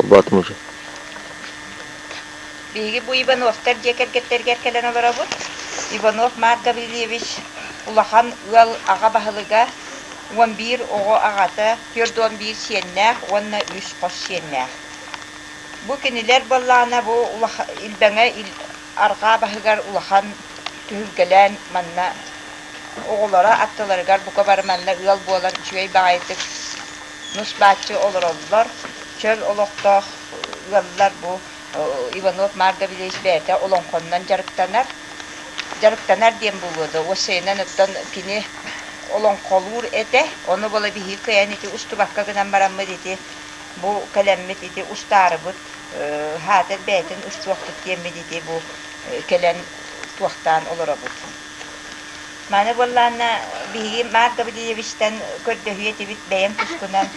Batım уже. Биги бу Ивановтар жекергеттергер келен оларабыт. Иванов Марк Гаврильевич улахан уал ага бахылыга 11 ого агата 4-11 сиеннах, онна 3 кос сиеннах. Бу кинилер боллана бу илбеңе арга бахыгар улахан түгелен манна оголара аттыларгар бука бар манна уал болар чүй багайтык нусбатчы олороллар чөл олоктох уаллар бу Иванов Марк Гаврильевич бәте олонхоннан жарыктанар дем булуду. Осенен оттан кини олонхолур эте, оны бола бихи кыян ити устубакка гынан бараммы дити, бу калеммит ити устарыбыт, хатыр бәтин устуактык демми дити бу келен туактан олорабыт. Маны боллана бихи Марк Гаврильевичтен көрдөһүе бит бәйем тускунан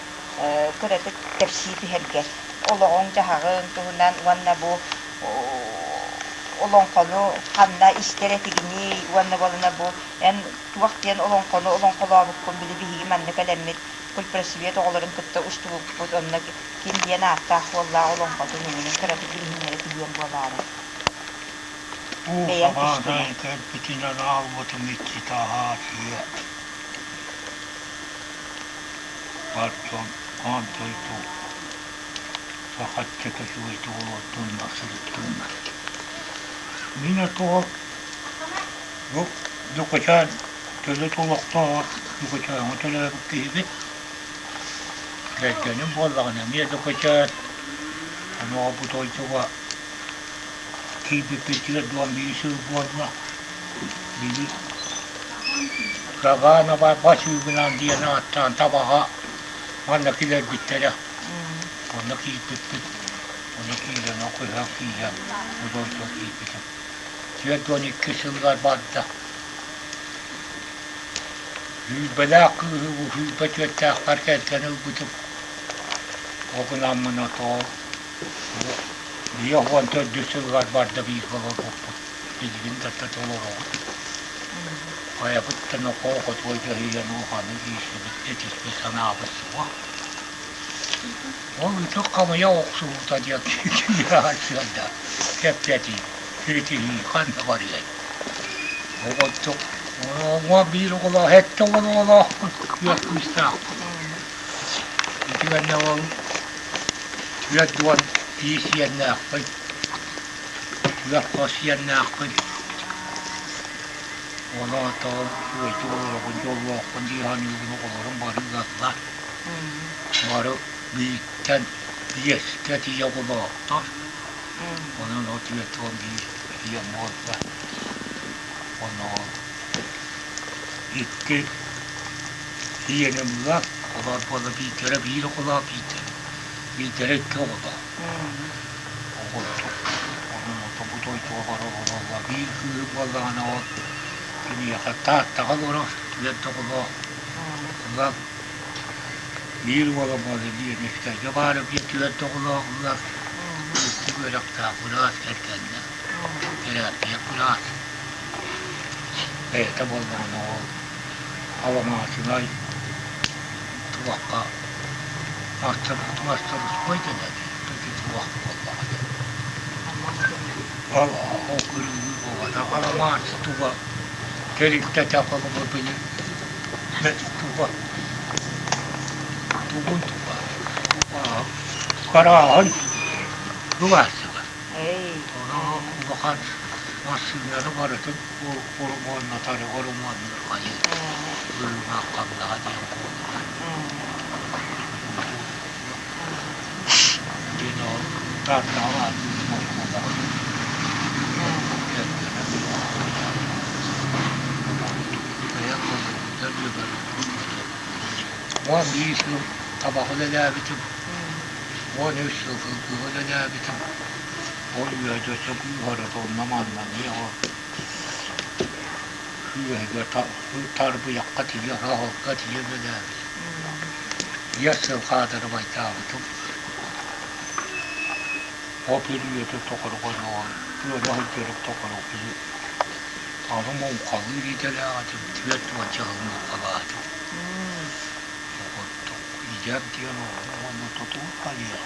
көрөтүк тепсипи хергер. Олоғың жағағын тұғынан уанна бұ олонқону қанна істері тігіне уанна болына бұ ән туақтен олонқону абық күн білі бейгі манны кәлеммет күл пресібет оғыларын күтті ұстығып бұд онына кенден аттақ олла олонқону немені кірәті білгінері тіген болары. Бәйен күштіне. Сахаттека шуй туоло тунна сырттунна. Minä tuo jokacaan tällä tuloktaa jokacaan on tällä kivet. Lähtee puolella minä jokacaan on apu toitua kiipipitiä tuon miisyy vuonna. Niin ragana vai pasyvinaan tienaattaan tavaha manna kilpittää. On kiipipit. On kiilan on ihan kiilan. On toitua kiipitä. Sieltä on ikkesellaan vatta. Hylbälääkky hylpätyöttää karkeetkään ylkutu. Kokonammana tuo. Johon töddysellaan vatta viikolla loppu. Silkin tästä toloroa. Ajaputta no koukot voita hiian uhan yhdessä. Etismissä naapassa. Oli tokkama jouksuuta ja kiiraa sieltä. Käppätiin. Hyytiin kantavarjeen. Ovottu. Mua biirukolla hettolla lahkut kyökkistä. Työnne on työtuon piisien nähpöi. Työkkosien nähpöi. Ola tuo tuolla kun jolla on ihan juuri marilla. Maro viittän viestati joku lahtas. On työtuon ja muuta. On itse hienolla puolella piitellä viilokolla piitellä tuolla. On toitua varoilla viikolla on ja taata haluaa työtuolla. On viilokolla paljon lienestä ja vaara työtuolla. Työraktaa punaas kerkänä. Terapia punaas. Että voidaan olla avamaasilla tuokkaa maastaruspoitena tuokkaa. On kyllä avamaassa tuva. Kelittää tapalla pili. Tuva. Tuvun tuva. Karahan. Luvassilla. Ei. Tuolla Massinna numerot vuonna tai vuonna kai. Kyllä kannaa joku. Siinä on tarnaa muuta. Mua viisi tapahtui lävitse. Mua nyssy kyllä lävitse. On yötä joku yhdet on namanna niin on. Yöhä tarpujakkati ja rahokkati ja vedävät. Jässel kaadar vai taavutu. Opiriyötä tokorukon on. Yöhä tokorukon. Aina mun kalliritelä aatu. Työttuvan jahun kalaatu. Ikämti on totu paljon.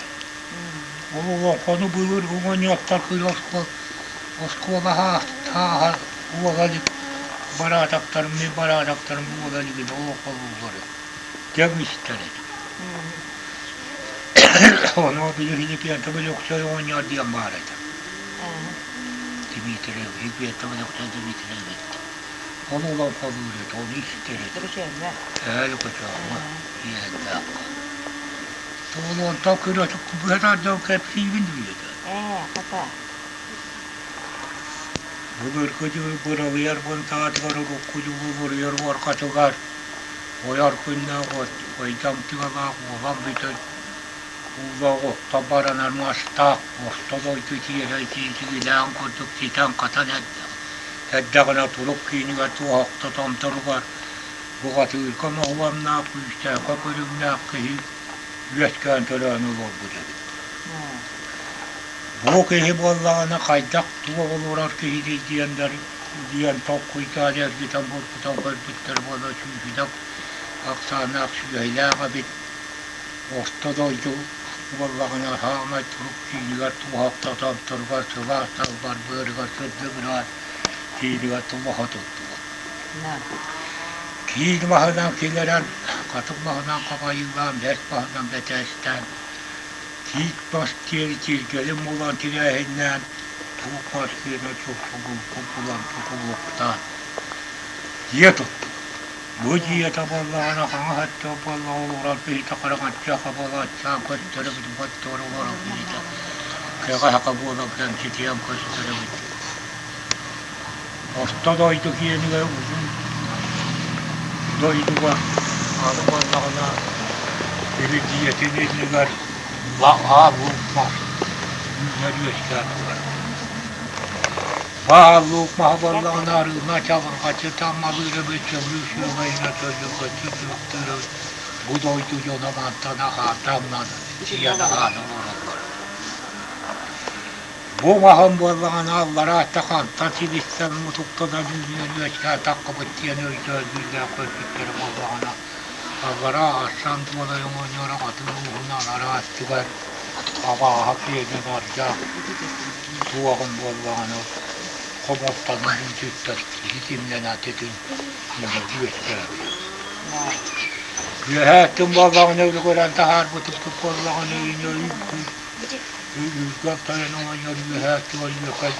Olonhonu bulur, ulan yattar kıyla oskola ha uğalık baradaklarım ne baradaklarım bu oğlanı gibi olonhonu demişler. Onu bilir hikayete böyle yoksa on yar diyen bağırdı. Dimitri, hikayete böyle yoksa Dimitri etti. Onu olan kalıyordu, onu istedim. Evet, koçağıma. Yedek. Doğru, takıra çok bu kadar da hepsi iyi biliyordu. Kata. Bu ırkıcı buralılar, bunu taatları okucu vuruyor, var katıgar. Oyar kuyna, oydam tıgalar, olan bütün. Uva tabaran masta, ortada iki yere iki gilan kurduk titan katan eddagana turup kiniga tuhakta tamtarugar. Bu katı ülkama huvam ne yapı işte, kapırım ne yapı üretken tölanı olur bu dedi. Bu kehi bollağına kaydak tuva olurar kehi diyen tok kuykader gitan burkutan kırpıttır bolla çüyüdak. Aksana aksüyeylağa bit. Ortadaydı. Vallahi hâmet rukiyyat tuhafta tamtargar sıvâhtalgar börgar sıddıgrar kîligat tuvaha tuttu. Kîl mahıdan kileren katık mahıdan kapayılan ders mahıdan betesten kîl bas tilgelim olan tirehinden tuğuk maskine çok kupulan tukuluktan diye tuttu. Bu diyete Allah'ına hatta Allah olur bir takarak atacak Allah atacak gösterip battor olur bir de kaya kabuğuna falan çitiyem gösterip hasta doydu ki yeni uzun doydu var Allah'ına bir diyetini ver la bu var yüzleri yaşlar Bağlılık mahvallarına arığına çalın kaçı tammalıyla bütçümlü şurbayına çocuk kaçı bu doydu yona mantana hatamladı. Siyada hanım olur. Bu mahvallarına Allah'a atakan tatilisten mutukta da düzgün yaşlar takkı bittiyen öyle güzel körpüklerim Allah'ına. Allah'a aslan duvalayım oynuyor atın ruhuna ara attılar. Ama hakiyeden arca duağın Allah'ına. Komuttanın vücutlar hikimden atetin yüzler. Yühettim Allah'ın evli gören tahar bu tıpkı Allah'ın evine yüzler tayan olanlar yühettim var yükel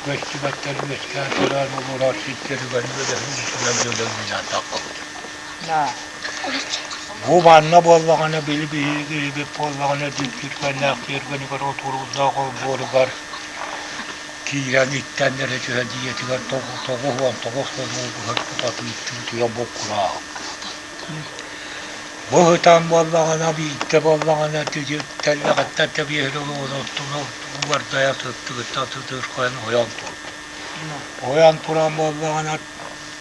Vestibatlar veskan tören olur sitleri var yüzler güzel takılır. Bu bana Allah'ına bilip Allah'ına dükürken nakdirgeni var oturuzda borugar. Kiiren ittenlere hediyyeti var, toğuhan, toğusla katı tutuyan bokura. Bu hıtan Allah'ına bir itte Allah'ına telle hatta tabi ehli olunu var daya tuttu, tatlıdır koyan oyan tur. Oyan turan Allah'ına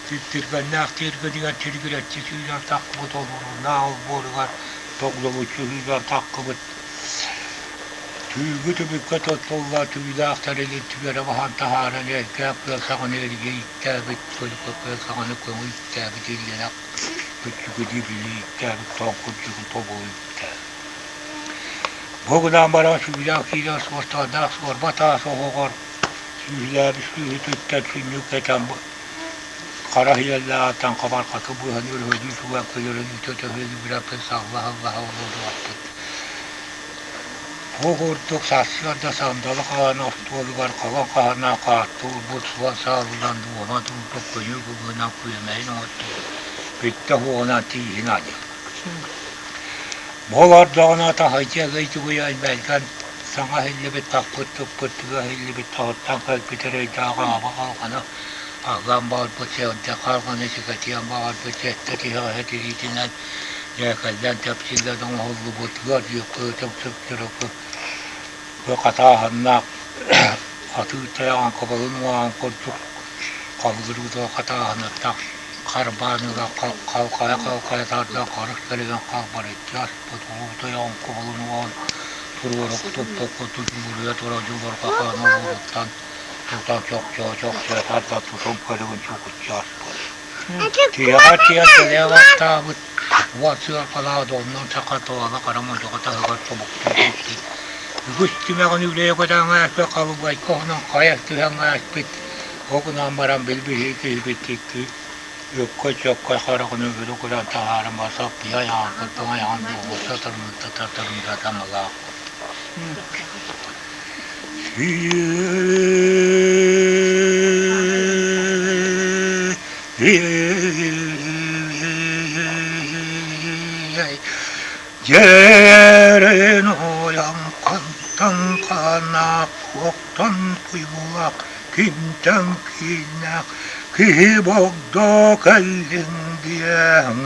tittirgen, naktirgen, diyen tilgiretçi suylar takkıbıt olur, nağıl borugar, toğlubu suylar takkıbıt. Tüyü tübükke tutullar, tüyü aktarılı tüyere bahan taharan erkek sağını erge ittâbit, çocuklar sağını koyu ittâbit illenak, küçükü dibili ittâbit, tonkutçukun tobuğu ittâbit. Boğudan bara suyla kıyla sorta, dağ sor, batağı soğuğur, suyla bir suyu tütten sünlük eten kara hiyalle atan kabar katı bu hanır hödü suya kıyırın ütötö hödü bırakın Allah olur attı. Boğurduk saçlarda sandalı kağına ostolu var, kalan kağına kağıttı, bursulan sağlılandı, ona durduk köyü kuyuna kuyumeyin ottu. Bitti ona tihin acı. Boğar dağına tahaycıya gıydı kuyayın belken, sana hilli bir takpıttık pıttığa hilli bir tağıttan kalpiterey dağa kalkana, ağlan bağır bıçağında kalkana çıkatiyan bağır bıçağında tihahet ilitinden, Yekelden tepsilerden hullu butlar yıkıyorum sıktırıp ve katahanna atı tayan kabalın vaan kurduk kaldırıda katahanna tak karbanıga kalkaya tarda karış gelen kalbar etiyas bu tayan kabalın vaan turvarak toplu buraya turacılar kakana vuruktan çok tarda tutum kalın çok uçar. Tiyat televat tabut Uvatsılar kaladı ondan sakatolana karamoca katağı çabuk. Güçtümeğin üleye kadar ayakta kalıp aykoğunun kayaktıyan ayakbet. Oğunan baran bilbihi kilbettikti. Yok koç karakını öbürü kuran taharım basap ya yakıttı ayağın doğu satırımda tamala. Yerin oyan kantan kanak oktan kuybulak kimten kinak ki bogda kallin diyen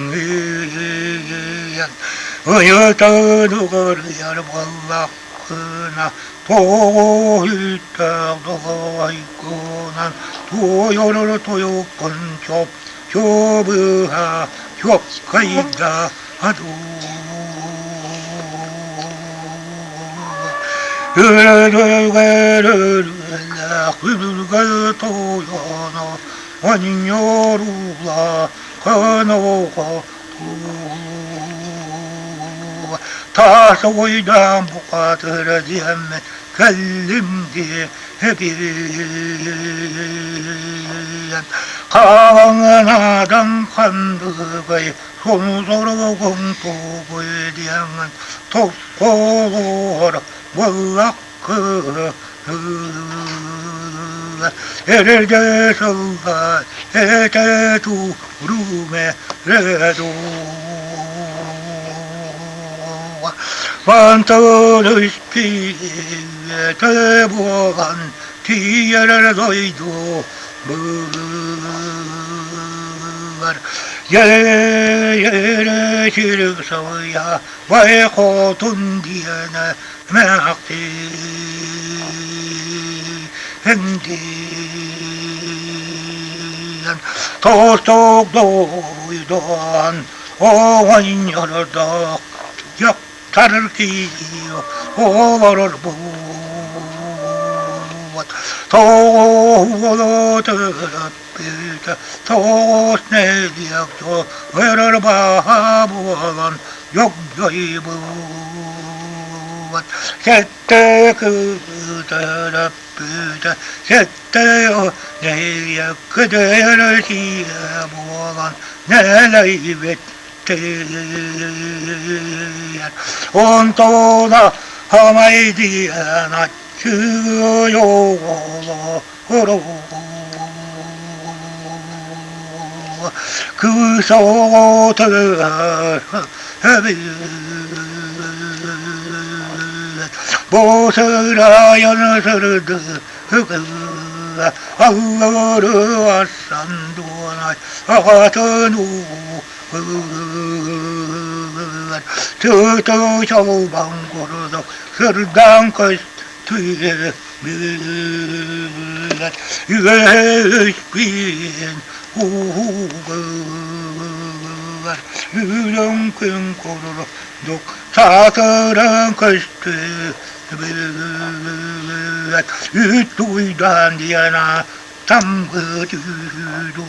uyutanı kırıyar ballakına toğuyta dolaykunan toyorur toyukun çobıha çok kayda adu toyana anyorula kanoğa taş oydan bu kadar diyemem kellim diye hepiyem kanınadan kandı gay son zoru kontu diyemen toz kolor vallakı ererde salda ete turume redu pantolus piyete boğan tiyer doydu var yere çirk savya baykotun diyene mekti hendiyen tostok doydan ovan yardak yaktar ki ovarır buvat toğulu töröpüte tos ne diyek to verir baha bulan yok yoy buvat sette töröpüte sette o ne diyek kıdır siye bulan ne leybet on toda hamay diyen açıyor yolu kısa otur bu sıra yanısırdı Allah'ı aslan duanay atını Tütü çalban kurdu sırdan kız tüye millet yüzbin uğur yürümkün kurdu satırın kız tüye millet yüzduydan diyena tam gıdıydu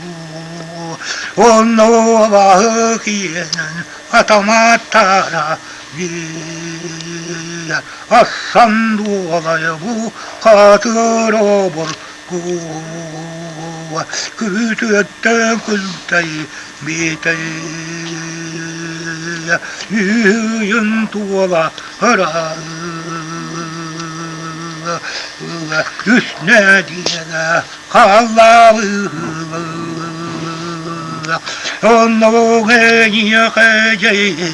onu vakiyenen atamatara diyen aslan dolayı bu katır obur kuva kütüyetten kıltayı biteye yüyün tuğla hıra üstüne diyene kallavı onun en yakacağız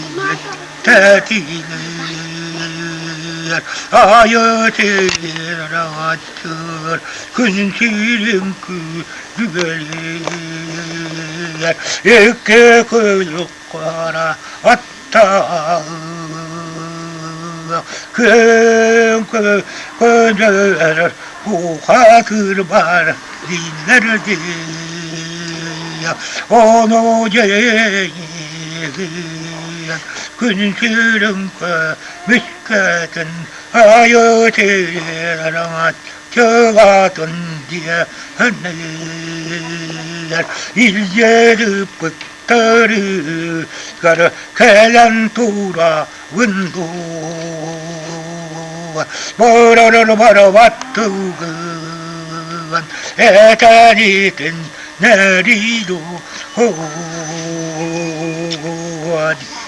tetiler ayetler açır künçilim küdübeler iki kuyruklara hatta könler bu hatır var dinlerdi onu yeğen künçülüm müsketin ayetler açılatın diye hınneler izlerip 밭들이 가르 kellan 돌아온도 뭐라로 바라봤던 애단이든 내리로 오니